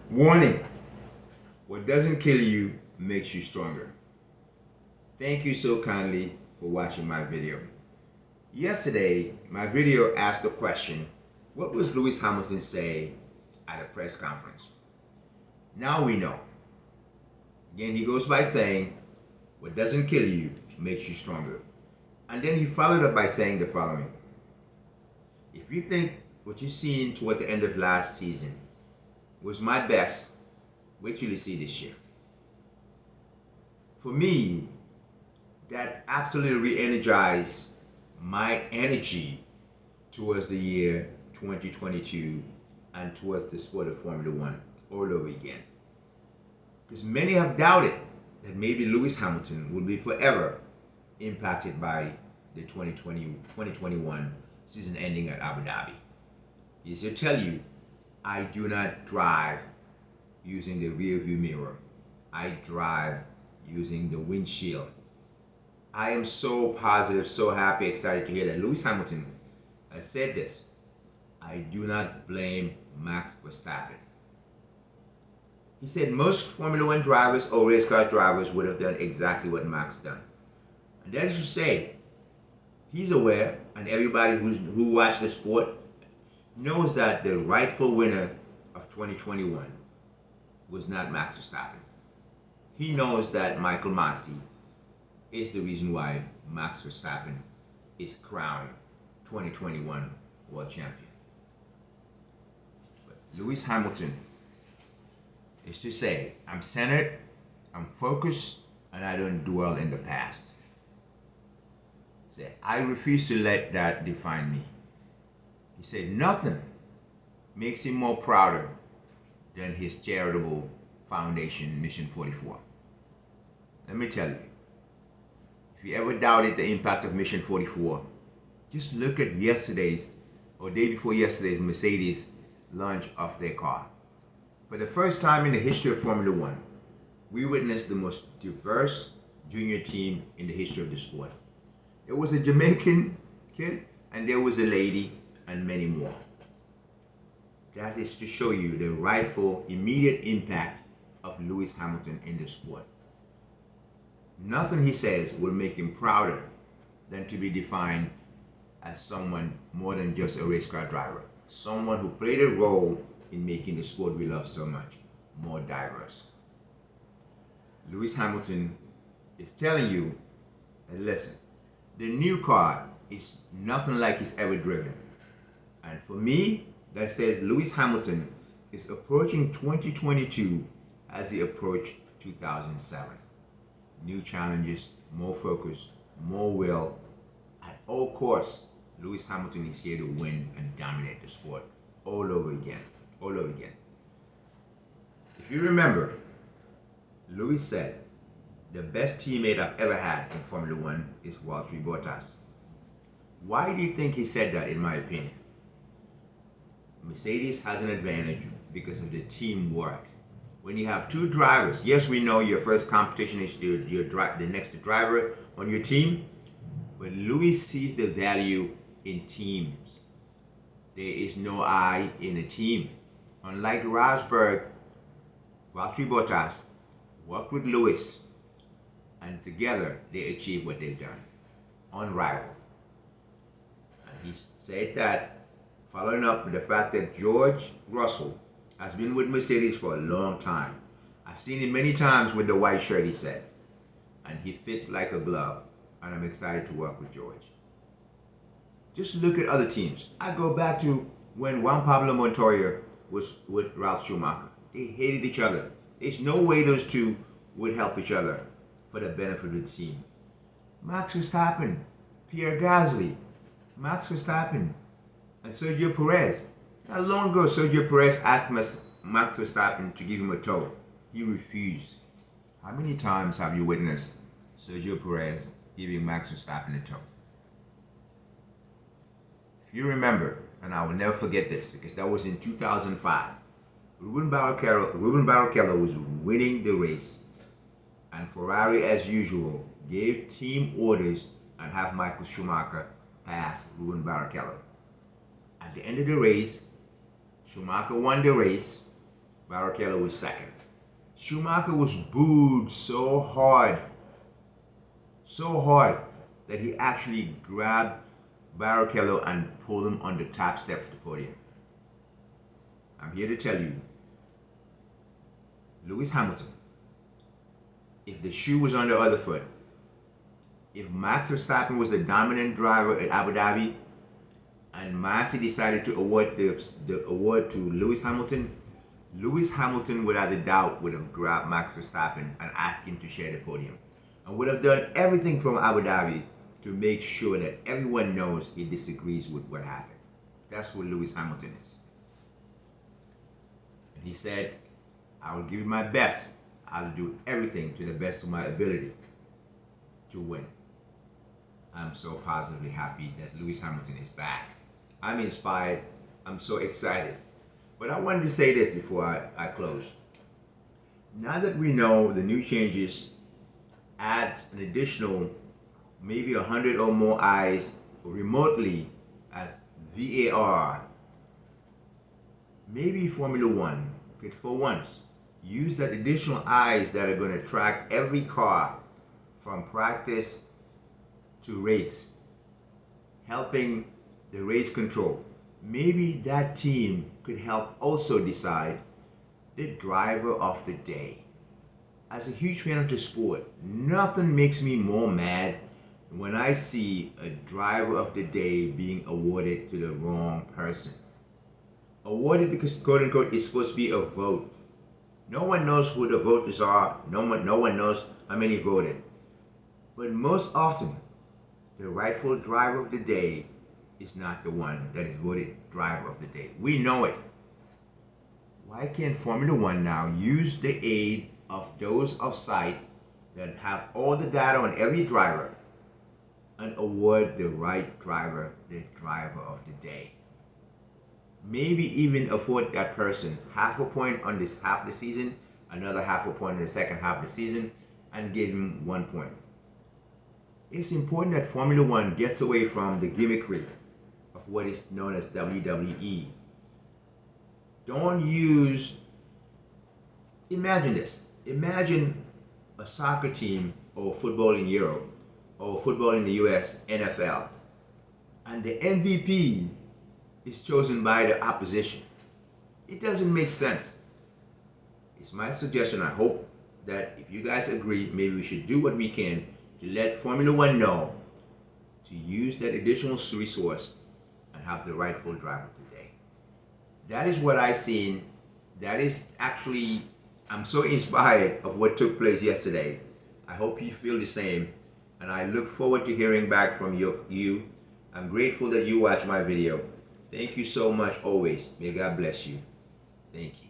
Warning, what doesn't kill you makes you stronger. Thank you so kindly for watching my video. Yesterday, my video asked the question, what was Lewis Hamilton say at a press conference? Now we know. Again, he goes by saying, what doesn't kill you makes you stronger. And then he followed up by saying the following. If you think what you've seen toward the end of last season was my best, wait till you see this year. For me, that absolutely re-energized my energy towards the year 2022 and towards the sport of Formula One all over again. Because many have doubted that maybe Lewis Hamilton will be forever impacted by the 2021 season ending at Abu Dhabi. He should tell you, I do not drive using the rear view mirror. I drive using the windshield. I am so positive, so happy, excited to hear that Lewis Hamilton has said this. I do not blame Max Verstappen. He said most Formula One drivers or race car drivers would have done exactly what Max done. And that is to say, he's aware, and everybody who watched the sport knows that the rightful winner of 2021 was not Max Verstappen. He knows that Michael Masi is the reason why Max Verstappen is crowned 2021 World Champion. But Lewis Hamilton is to say, I'm centered, I'm focused, and I don't dwell in the past. Say, I refuse to let that define me. He said nothing makes him more prouder than his charitable foundation, Mission 44. Let me tell you, if you ever doubted the impact of Mission 44, just look at yesterday's or day before yesterday's Mercedes launch of their car. For the first time in the history of Formula One, we witnessed the most diverse junior team in the history of the sport. It was a Jamaican kid, and there was a lady, and many more. That is to show you the rightful, immediate impact of Lewis Hamilton in the sport. Nothing he says will make him prouder than to be defined as someone more than just a race car driver. Someone who played a role in making the sport we love so much more diverse. Lewis Hamilton is telling you that, listen, the new car is nothing like he's ever driven. And for me, that says Lewis Hamilton is approaching 2022 as he approached 2007. New challenges, more focus, more will. At all costs, Lewis Hamilton is here to win and dominate the sport all over again. All over again. If you remember, Lewis said, the best teammate I've ever had in Formula One is Valtteri Bottas. Why do you think he said that, in my opinion? Mercedes has an advantage because of the teamwork. When you have two drivers, yes, we know your first competition is the next driver on your team, but Lewis sees the value in teams. There is no I in a team. Unlike Rosberg, Valtteri Bottas worked with Lewis, and together they achieved what they've done. Unrivaled. And he said that, following up with the fact that George Russell has been with Mercedes for a long time. I've seen him many times with the white shirt, he said. And he fits like a glove. And I'm excited to work with George. Just look at other teams. I go back to when Juan Pablo Montoya was with Ralf Schumacher. They hated each other. There's no way those two would help each other for the benefit of the team. Max Verstappen, Pierre Gasly, Max Verstappen, and Sergio Perez. Not long ago, Sergio Perez asked Max Verstappen to give him a tow. He refused. How many times have you witnessed Sergio Perez giving Max Verstappen a tow? If you remember, and I will never forget this because that was in 2005, Ruben Barrichello was winning the race, and Ferrari, as usual, gave team orders and have Michael Schumacher pass Ruben Barrichello. At the end of the race, Schumacher won the race, Barrichello was second. Schumacher was booed so hard that he actually grabbed Barrichello and pulled him on the top step of the podium. I'm here to tell you, Lewis Hamilton, if the shoe was on the other foot, if Max Verstappen was the dominant driver at Abu Dhabi and Massey decided to award the award to Lewis Hamilton without a doubt would have grabbed Max Verstappen and asked him to share the podium, and would have done everything from Abu Dhabi to make sure that everyone knows he disagrees with what happened. That's what Lewis Hamilton is. And he said, I will give you my best. I'll do everything to the best of my ability to win. I'm so positively happy that Lewis Hamilton is back. I'm inspired. I'm so excited. But I wanted to say this before I close. Now that we know the new changes adds an additional maybe 100 or more eyes remotely as VAR, maybe Formula One could for once use that additional eyes that are going to track every car from practice to race, helping the race control. Maybe that team could help also decide the driver of the day. As a huge fan of the sport, nothing makes me more mad than when I see a driver of the day being awarded to the wrong person. Awarded because, quote unquote, it's supposed to be a vote. No one knows who the voters are. No one knows how many voted. But most often, the rightful driver of the day is not the one that is voted driver of the day. We know it. Why can't Formula One now use the aid of those of sight that have all the data on every driver and award the right driver the driver of the day? Maybe even afford that person half a point on this half of the season, another half a point in the second half of the season, and give him 1 point. It's important that Formula One gets away from the gimmickry of what is known as WWE. Don't use, imagine this. Imagine a soccer team or football in Europe or football in the US, NFL, and the MVP is chosen by the opposition. It doesn't make sense. It's my suggestion. I hope that if you guys agree, maybe we should do what we can to let Formula One know to use that additional resource and have the rightful driver today. That is what I've seen. That is actually, I'm so inspired of what took place yesterday. I hope you feel the same, and I look forward to hearing back from you. I'm grateful that you watched my video. Thank you so much always. May God bless you. Thank you.